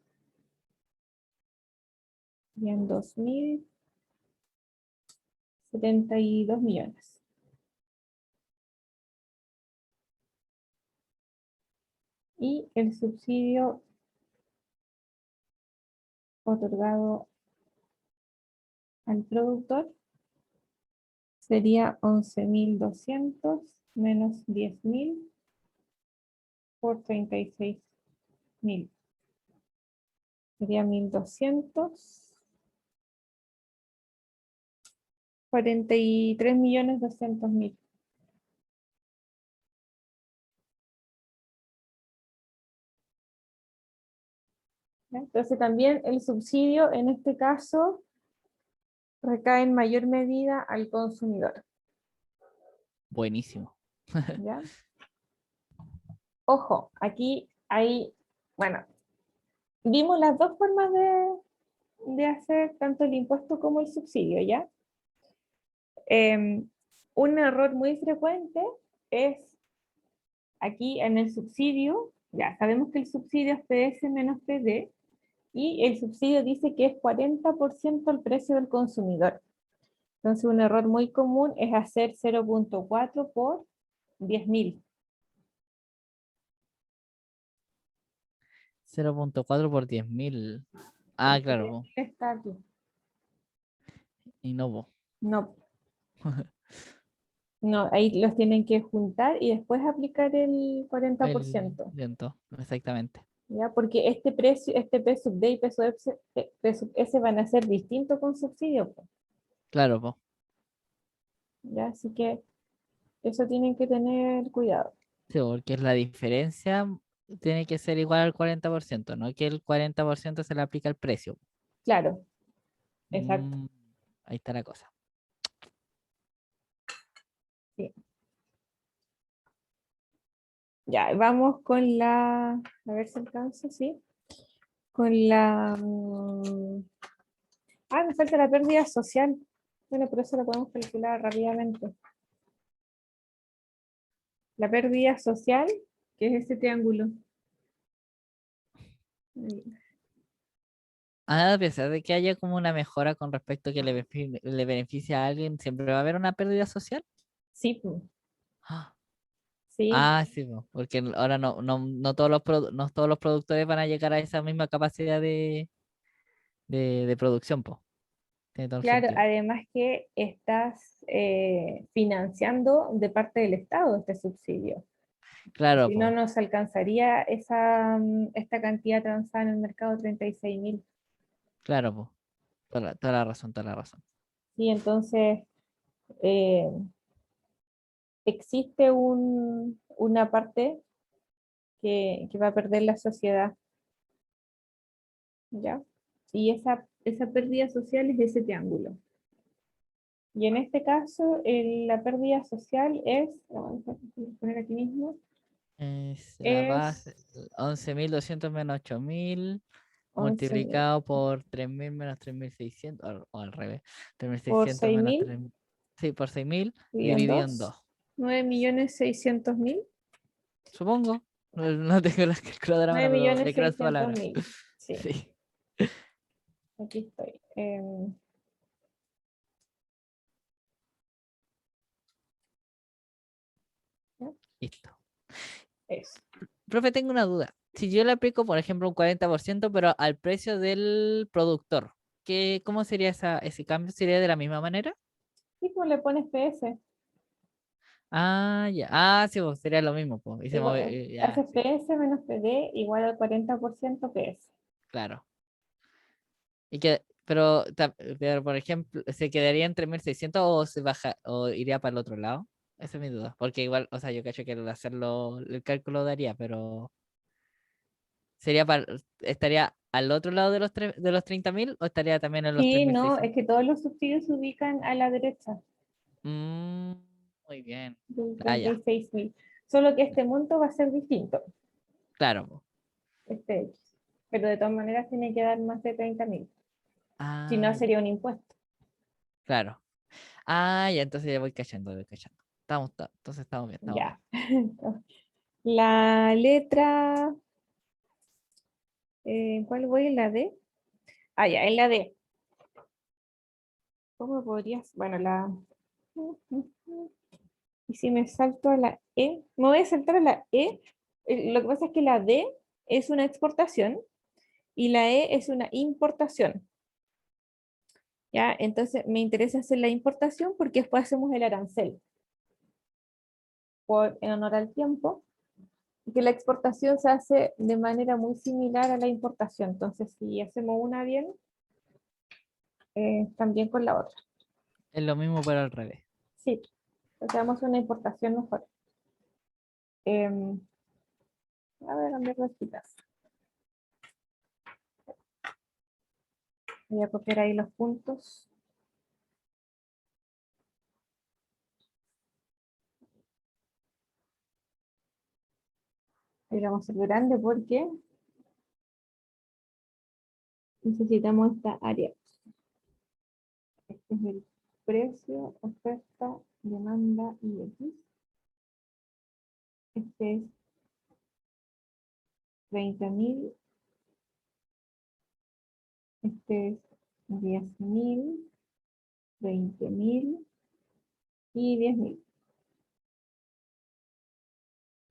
Serían 2.072 millones. Y el subsidio otorgado al productor sería 11.200 menos 10.000 por 36.000. Sería 1.243.200.000. ¿Ya? Entonces también el subsidio en este caso recae en mayor medida al consumidor. Buenísimo. ¿Ya? Ojo, aquí hay, bueno, vimos las dos formas de hacer tanto el impuesto como el subsidio, ¿ya? Un error muy frecuente es aquí en el subsidio, ya sabemos que el subsidio es PS menos PD, y el subsidio dice que es 40% el precio del consumidor. Entonces un error muy común es hacer 0.4 por 10.000. 0.4 por 10.000. Ah, claro. Po. Está aquí. Y no, po. No, no, ahí los tienen que juntar y después aplicar el El 40%. viento, exactamente. ¿Ya? Porque este precio, este P sub D y P sub S, P sub S van a ser distintos con subsidio, po, Claro, po. ¿ya? Así que eso tienen que tener cuidado. Sí, porque la diferencia tiene que ser igual al 40%, no que el 40% se le aplica el precio. Claro, exacto. Mm, ahí está la cosa. Sí. Ya, vamos con la, a ver si alcanzo, sí. Con la, me falta la pérdida social. Bueno, pero eso lo podemos calcular rápidamente. La pérdida social, que es este triángulo. Ahí. A pesar de que haya como una mejora con respecto a que le beneficia a alguien, siempre va a haber una pérdida social. Sí, po, Ah, sí, sí, po, porque ahora no todos no todos los productores van a llegar a esa misma capacidad de producción, pues. Tiene todo el claro, sentido. además que estás financiando de parte del Estado este subsidio. Claro, Si no, pues, nos alcanzaría esta cantidad transada en el mercado, 36.000. claro, pues. Toda la razón, toda la razón. Sí, entonces eh, existe una parte que va a perder la sociedad, ¿ya? Y esa pérdida social es ese triángulo. Y en este caso, la pérdida social es, vamos a poner aquí mismo, Es la es base, 11.200 menos 8.000 11.000 multiplicado por 3.000 menos 3.600 o al revés, tres mil por seiscientos seis menos mil 3.000, sí, por 6.000 dividido en dividido en 2, 2. 9.600.000. Supongo, no tengo la calculadora a nueve mano, pero millones le creo a su seiscientos palabra. mil Sí, Sí, aquí estoy. ¿Ya? listo. Eso. Profe, tengo una duda. Si yo le aplico, por ejemplo, un 40%, pero al precio del productor, ¿cómo sería ese cambio? ¿Sería de la misma manera? Y pues le pones PS. Ah, ya. Ah, sí, pues sería lo mismo, pues. Igual, Ya, haces sí, PS menos PD igual al 40% PS. claro. Pero, por ejemplo, ¿se quedaría en 3.600 o se baja o iría para el otro lado? Esa es mi duda. Porque igual, o sea, yo cacho que al hacerlo, el cálculo daría, pero ¿estaría al otro lado de los 30.000 o estaría también en los tres Sí, mil no, es seiscientos que todos los subsidios se ubican a la derecha Mm, muy bien. del Ah, treinta ya. y seis mil. Solo que este monto va a ser distinto, Claro, po. este X. Pero de todas maneras tiene que dar más de 30.000. Si no, Ah, ya. sería un impuesto. Claro. Ah, ya, entonces ya voy cachando, voy cachando. Entonces estamos bien, estamos bien. Ya. La letra, ¿cuál voy? ¿En la D? Ah, ya, en la D. ¿Cómo podrías? Bueno, la... Y si me salto a la E, me voy a saltar a la E. Lo que pasa es que la D es una exportación y la E es una importación. ¿Ya? Entonces me interesa hacer la importación porque después hacemos el arancel en honor al tiempo, que la exportación se hace de manera muy similar a la importación. Entonces, si hacemos una bien, también con la otra. Es lo mismo, pero al revés. Sí, hacemos una importación mejor. A ver, cambiar las citas. Voy a copiar ahí los puntos. Ahí vamos a ser grande porque necesitamos esta área. Este es el precio, oferta, demanda y X. Este es 30.000. Este es 10.000, 20.000 y 10.000.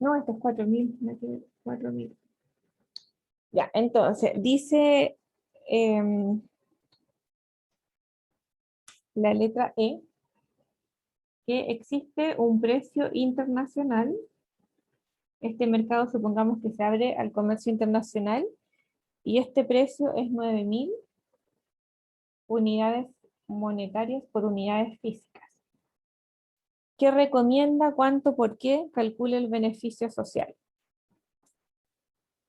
No, este es 4.000. 4.000. Ya, entonces, dice la letra E que existe un precio internacional. Este mercado supongamos que se abre al comercio internacional y este precio es 9.000 unidades monetarias por unidades físicas. ¿Qué recomienda? ¿Cuánto? ¿Por qué? Calcula el beneficio social.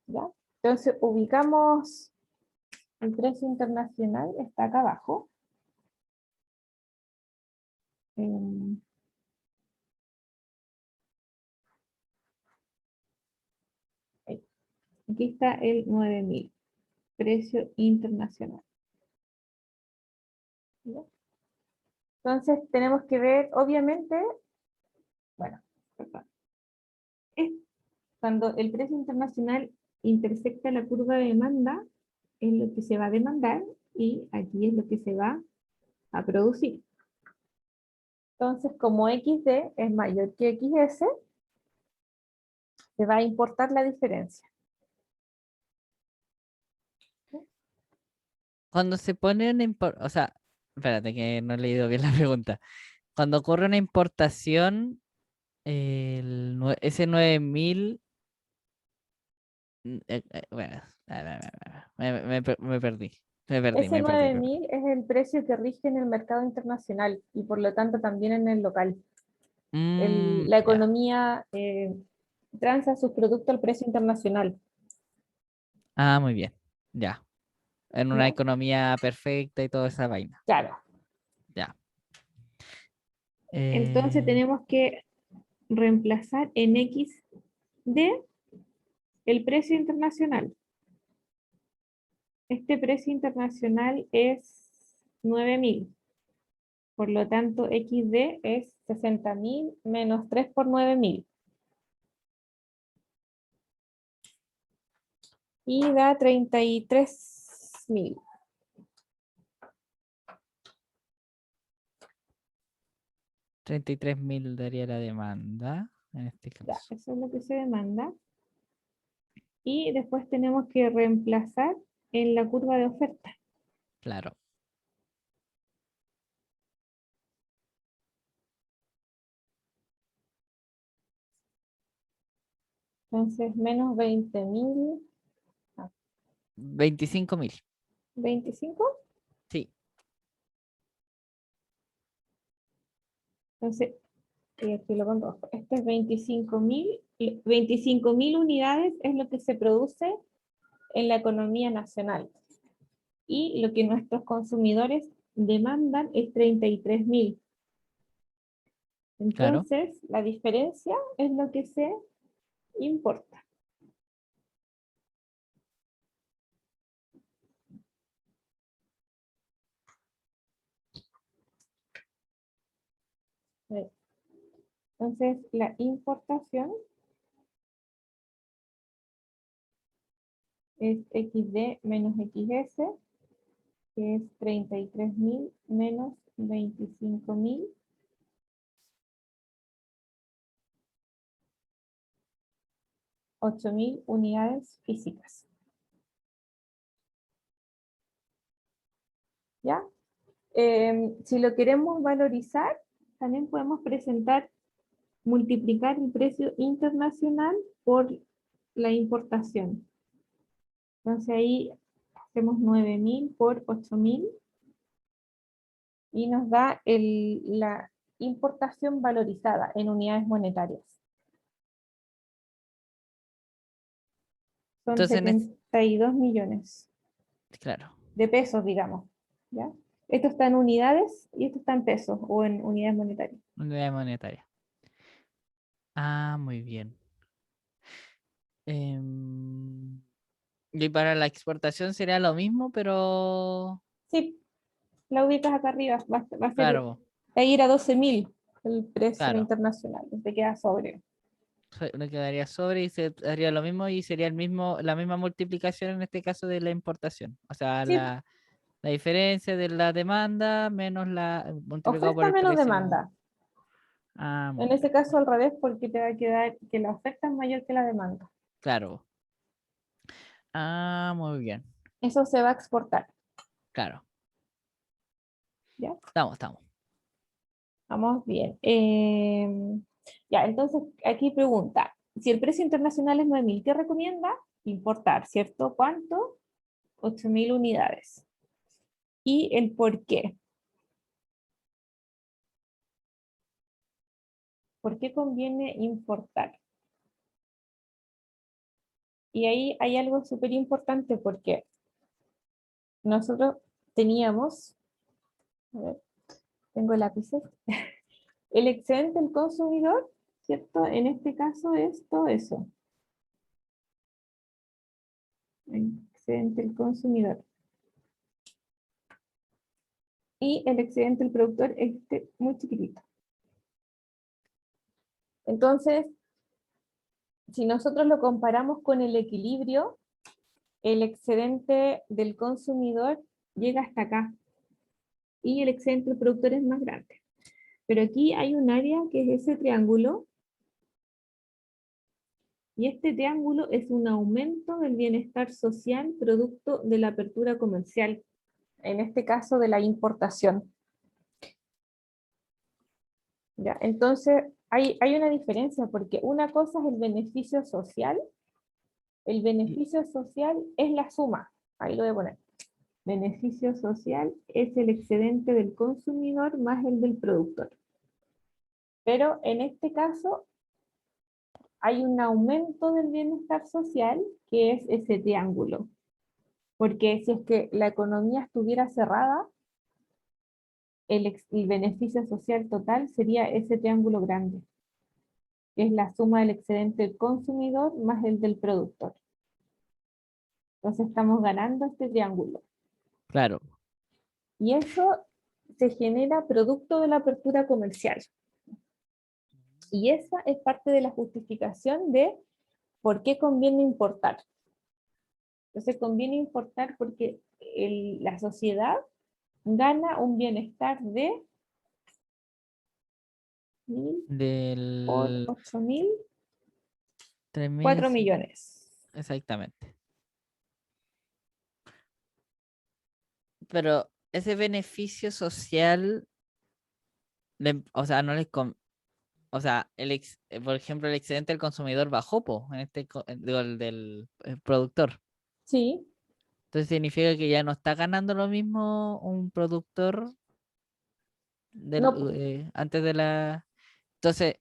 ¿Ya? Entonces ubicamos el precio internacional, está acá abajo. Aquí está el 9.000, precio internacional. ¿Ya? Entonces tenemos que ver, obviamente, bueno, perdón, es cuando el precio internacional intersecta la curva de demanda, es lo que se va a demandar y aquí es lo que se va a producir. Entonces, como XD es mayor que XS, se va a importar la diferencia. Cuando se pone una o sea, espérate que no he leído bien la pregunta. Cuando ocurre una importación, ese 9000, bueno, me perdí. Ese Me perdí. 9.000 es el precio que rige en el mercado internacional y por lo tanto también en el local. La Ya. economía transa sus productos al precio internacional. Ah, muy bien. Ya. En una ¿Ya? economía perfecta y toda esa vaina. Claro. Ya. Entonces Eh, tenemos que reemplazar en X de el precio internacional. Este precio internacional es 9.000. Por lo tanto, XD es 60.000 menos 3 por 9.000. Y da 33.000. 33.000 daría la demanda en este Ya, caso. eso es lo que se demanda. Y después tenemos que reemplazar en la curva de oferta. Claro. Entonces, menos 20.000, 25.000. 25. Sí. Entonces, aquí lo con rojo. Este es 25.000 unidades es lo que se produce en la economía nacional. Y lo que nuestros consumidores demandan es 33.000. Claro. Entonces, la diferencia es lo que se importa. Entonces, la importación es XD menos XS, que es 33.000 menos 25.000. 8.000 unidades físicas. ¿Ya? Si lo queremos valorizar, también podemos presentar, multiplicar el precio internacional por la importación. Entonces ahí hacemos 9.000 por 8.000 y nos da la importación valorizada en unidades monetarias. Son Entonces, 72 millones claro. de pesos, digamos. ¿Ya? Esto está en unidades y esto está en pesos o en unidades monetarias. Unidad monetaria. Ah, muy bien. Em, y para la exportación sería lo mismo, pero Sí, la ubicas acá arriba, va a ser, claro, va a ir a 12.000 el precio claro. internacional, te queda sobre. Le quedaría sobre y se haría lo mismo y sería la misma multiplicación en este caso de la importación. O sea, Sí, la diferencia de la demanda menos la multiplicado por oferta el menos precio. demanda. Ah, En muy ese bien. caso al revés, porque te va a quedar que la oferta es mayor que la demanda. Claro. Ah, muy bien. Eso se va a exportar, Claro. ¿ya? Estamos. Vamos bien. Ya, entonces aquí pregunta, si el precio internacional es 9.000, ¿qué recomienda? Importar, ¿cierto? ¿Cuánto? 8.000 unidades. ¿Y el por qué? ¿Por qué conviene importar? Y ahí hay algo súper importante porque nosotros teníamos, a ver, tengo lápices, el excedente del consumidor, ¿cierto? En este caso es todo eso. El excedente del consumidor. Y el excedente del productor es este muy chiquitito. Entonces, si nosotros lo comparamos con el equilibrio, el excedente del consumidor llega hasta acá y el excedente del productor es más grande. Pero aquí hay un área que es ese triángulo, y este triángulo es un aumento del bienestar social producto de la apertura comercial, en este caso de la importación. ¿Ya? Entonces, hay una diferencia, porque una cosa es el beneficio social es la suma, ahí lo voy a poner. Beneficio social es el excedente del consumidor más el del productor. Pero en este caso hay un aumento del bienestar social, que es ese triángulo. Porque si es que la economía estuviera cerrada, el beneficio social total sería ese triángulo grande, que es la suma del excedente del consumidor más el del productor. Entonces estamos ganando este triángulo. Claro, Y eso se genera producto de la apertura comercial. Y esa es parte de la justificación de por qué conviene importar. Entonces conviene importar porque la sociedad gana un bienestar de 1.000 por del 8.000, 3.000, 4 sí, millones. exactamente. Pero ese beneficio social, o sea, no les o sea, por ejemplo, el excedente del consumidor bajó, po, en digo, el del productor. Sí, Entonces significa que ya no está ganando lo mismo un productor no, antes de la... Entonces,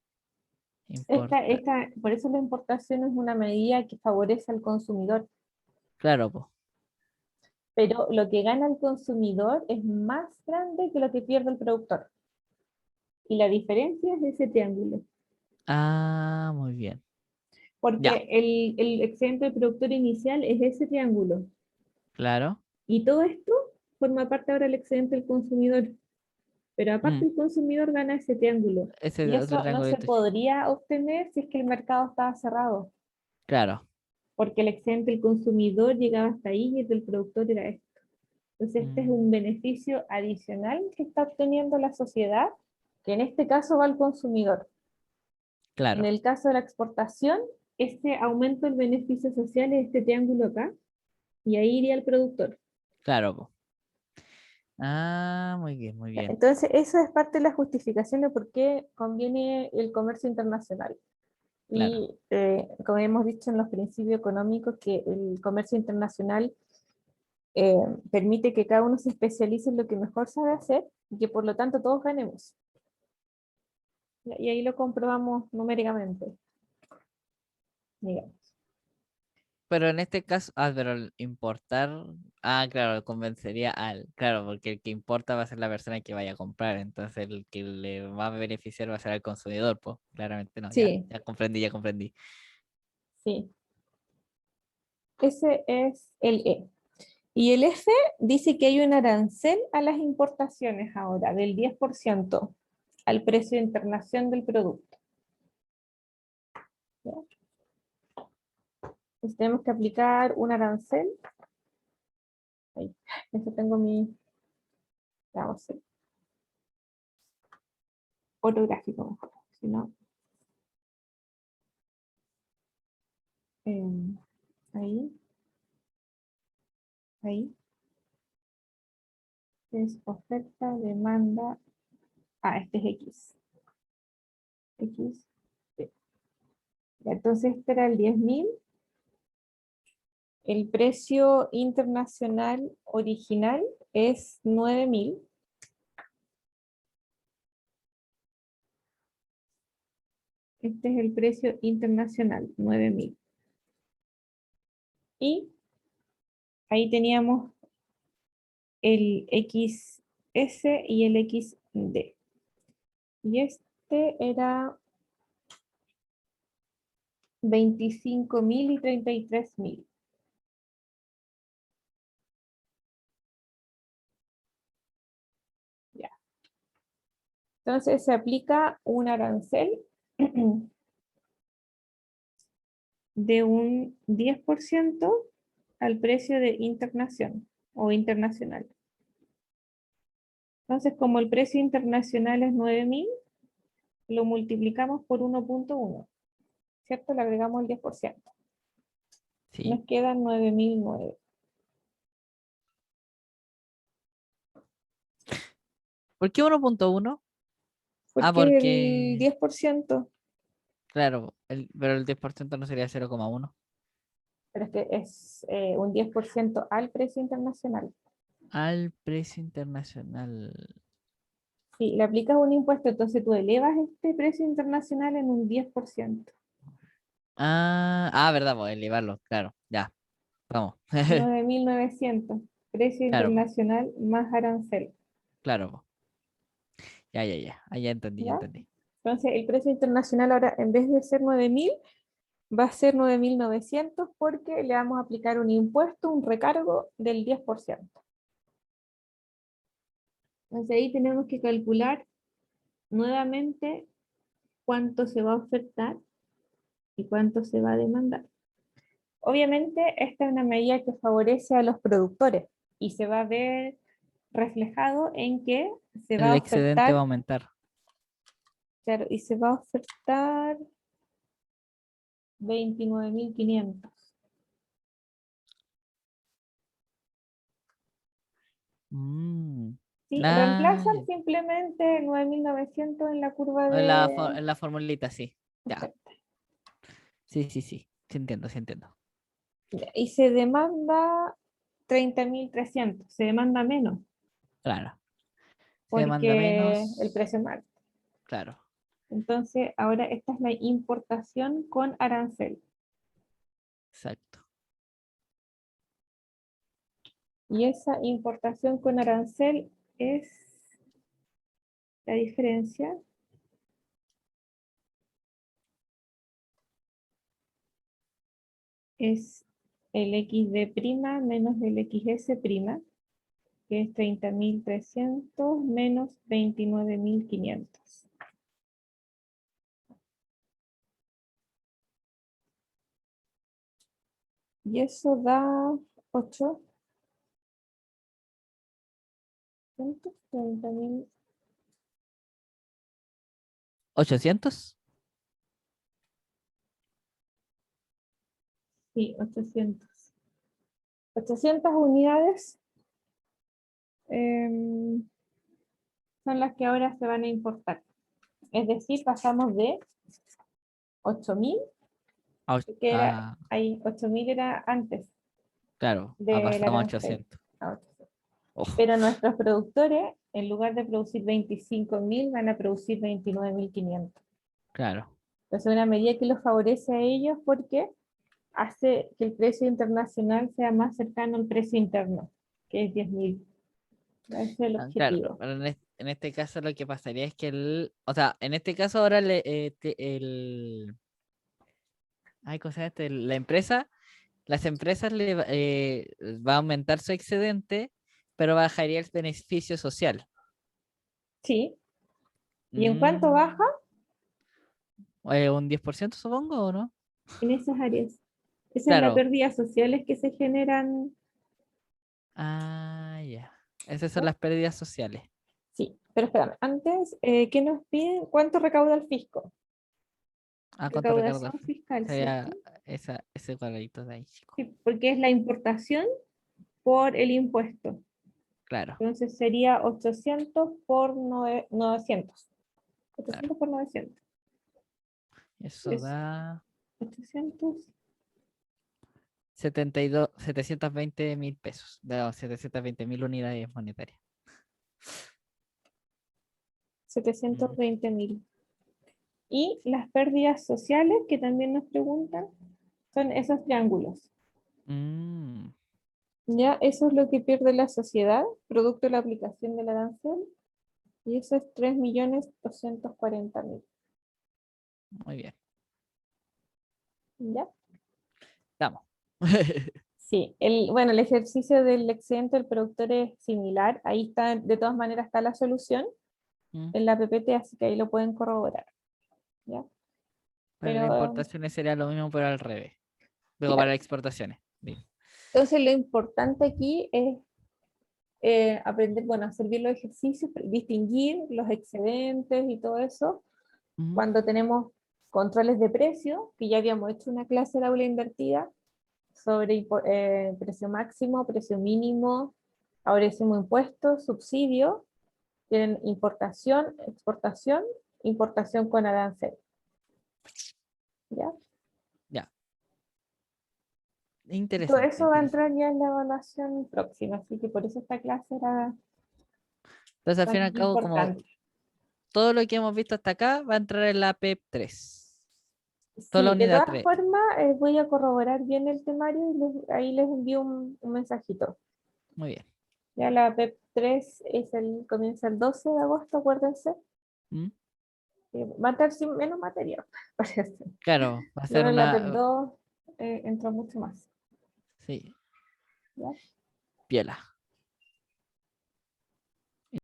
importa. por eso la importación es una medida que favorece al consumidor, Claro, pues. pero lo que gana el consumidor es más grande que lo que pierde el productor. Y la diferencia es ese triángulo. Ah, muy bien. Ya, Porque el excedente del productor inicial es ese triángulo. claro. Y todo esto forma parte ahora del excedente del consumidor. Pero aparte Mm, el consumidor gana ese triángulo. ese Y es otro eso no se triangulito. podría obtener si es que el mercado estaba cerrado. Claro. Porque el excedente del consumidor llegaba hasta ahí y el del productor era esto. Entonces este es un Mm, beneficio adicional que está obteniendo la sociedad, que en este caso va al consumidor. En claro, el caso de la exportación, este aumento del beneficio social es este triángulo acá, y ahí iría el productor. claro, po. Ah, muy bien, muy bien. Entonces, eso es parte de la justificación de por qué conviene el comercio internacional. Claro, Y como hemos dicho en los principios económicos, que el comercio internacional eh, permite que cada uno se especialice en lo que mejor sabe hacer y que por lo tanto todos ganemos. Y ahí lo comprobamos numéricamente, digamos. pero en este caso, pero el importar, claro, convencería claro, porque el que importa va a ser la persona que vaya a comprar, entonces el que le va a beneficiar va a ser al consumidor, pues, claramente no, ya, Sí, ya comprendí, ya comprendí. sí. Ese es el E. Y el F dice que hay un arancel a las importaciones ahora del 10% al precio de internación del producto. ¿Ya? Entonces tenemos que aplicar un arancel. Ahí, eso tengo mi, vamos a hacer otro gráfico mejor, si no, ahí, ahí, es oferta, demanda, este es X, X, B. Entonces este era el 10.000, el precio internacional original es 9.000. Este es el precio internacional, 9.000. Y ahí teníamos el XS y el XD. Y este era 25.000 y 33.000. Ya. Entonces se aplica un arancel de un 10% al precio de internación o internacional. Entonces, como el precio internacional es 9.000, lo multiplicamos por 1.1, ¿cierto? Le agregamos el 10%. Sí. Nos quedan 9.009. ¿Por qué 1.1? Ah, Porque porque, el 10%, claro, pero el 10% no sería 0,1. pero es que es un 10% al precio internacional. Al precio internacional. Si le aplicas un impuesto, entonces tú elevas este precio internacional en un 10%. Verdad, voy a elevarlo, claro, ya, vamos. 9.900, precio Claro, po, internacional más arancel. claro, po. Ya. Ah, ya entendí, ya ¿Ya? entendí. Entonces el precio internacional ahora, en vez de ser 9.000, va a ser 9.900 porque le vamos a aplicar un impuesto, un recargo del 10%. Entonces ahí tenemos que calcular nuevamente cuánto se va a ofertar y cuánto se va a demandar. Obviamente, esta es una medida que favorece a los productores y se va a ver reflejado en que se va El a excedente va a ofertar, aumentar. claro, y se va a ofertar 29.500. Mm. Sí, Ah, reemplazan ya. simplemente 9.900 en la curva En la formulita, sí. Ya. Sí. Sí entiendo, sí entiendo. y se demanda 30.300, se demanda menos Claro. Se demanda porque el menos. precio es más alto. Claro. Entonces, ahora esta es la importación con arancel. Exacto. Y esa importación con arancel es la diferencia es el XD' menos el XS', que es 30.300 menos 29.500. Y eso da 830.000, 800. sí, 800 unidades son las que ahora se van a importar. Es decir, pasamos de 8.000, que era, ahí, 8.000 era antes Claro, del pasamos a arancel. 800. A 800. Oh, Pero nuestros productores, en lugar de producir 25.000, van a producir 29.500. claro. Entonces, es una medida que los favorece a ellos porque hace que el precio internacional sea más cercano al precio interno, que es 10.000. Ese es el Claro, objetivo. pero en este caso lo que pasaría es que o sea, en este caso ahora ay, ¿cómo se llama este? Las empresas va a aumentar su excedente, pero bajaría el beneficio social. Sí. ¿Y en cuánto baja? Mm, un 10% supongo, ¿o no? En esas áreas. Esa es la Claro. pérdida sociales que se generan. Ah, ya. Esas son ¿No? las pérdidas sociales. Sí, pero espérame, antes, ¿qué nos piden? ¿Cuánto recauda el fisco? ¿Cuánto recarga? Recaudación fiscal, Sería ¿cierto? ese cuadradito de ahí, chico. Sí, porque es la importación por el impuesto. Claro, Entonces sería 800 por 900. claro. 800 por 900. Eso Es da 800, 720.000 pesos. De 720.000 unidades monetarias. 720.000. Y las pérdidas sociales, que también nos preguntan, son esos triángulos. Mm, Ya, eso es lo que pierde la sociedad, producto de la aplicación del arancel, y eso es 3.240.000. muy bien. ¿Ya? Vamos. Sí, bueno, el ejercicio del excedente del productor es similar. Ahí está, de todas maneras está la solución Mm, en la PPT, así que ahí lo pueden corroborar. ¿Ya? Para las Pero, importaciones sería lo mismo, pero al revés. Luego para claro, las exportaciones. Bien. Entonces, lo importante aquí es aprender, bueno, hacer bien los ejercicios, distinguir los excedentes y todo eso. Ujú. Cuando tenemos controles de precio, que ya habíamos hecho una clase de aula invertida sobre precio máximo, precio mínimo, ahora hicimos impuestos, subsidio, tienen importación, exportación, importación con arancel. ¿Ya? Ya. Todo Interesante, eso va a interesante. entrar ya en la evaluación próxima, así que por eso esta clase era Entonces, al fin y al tan cabo, como importante. todo lo que hemos visto hasta acá va a entrar en la PEP 3. Toda la Sí, de unidad todas 3. formas, voy a corroborar bien el temario y ahí les envío un mensajito. Muy bien. Ya la PEP 3 comienza el 12 de agosto, acuérdense. ¿Mm? Va a estar sin menos material, parece. Claro, va a ser Luego en la PEP una... 2 entró mucho más. Sí, ¿Ya? piola.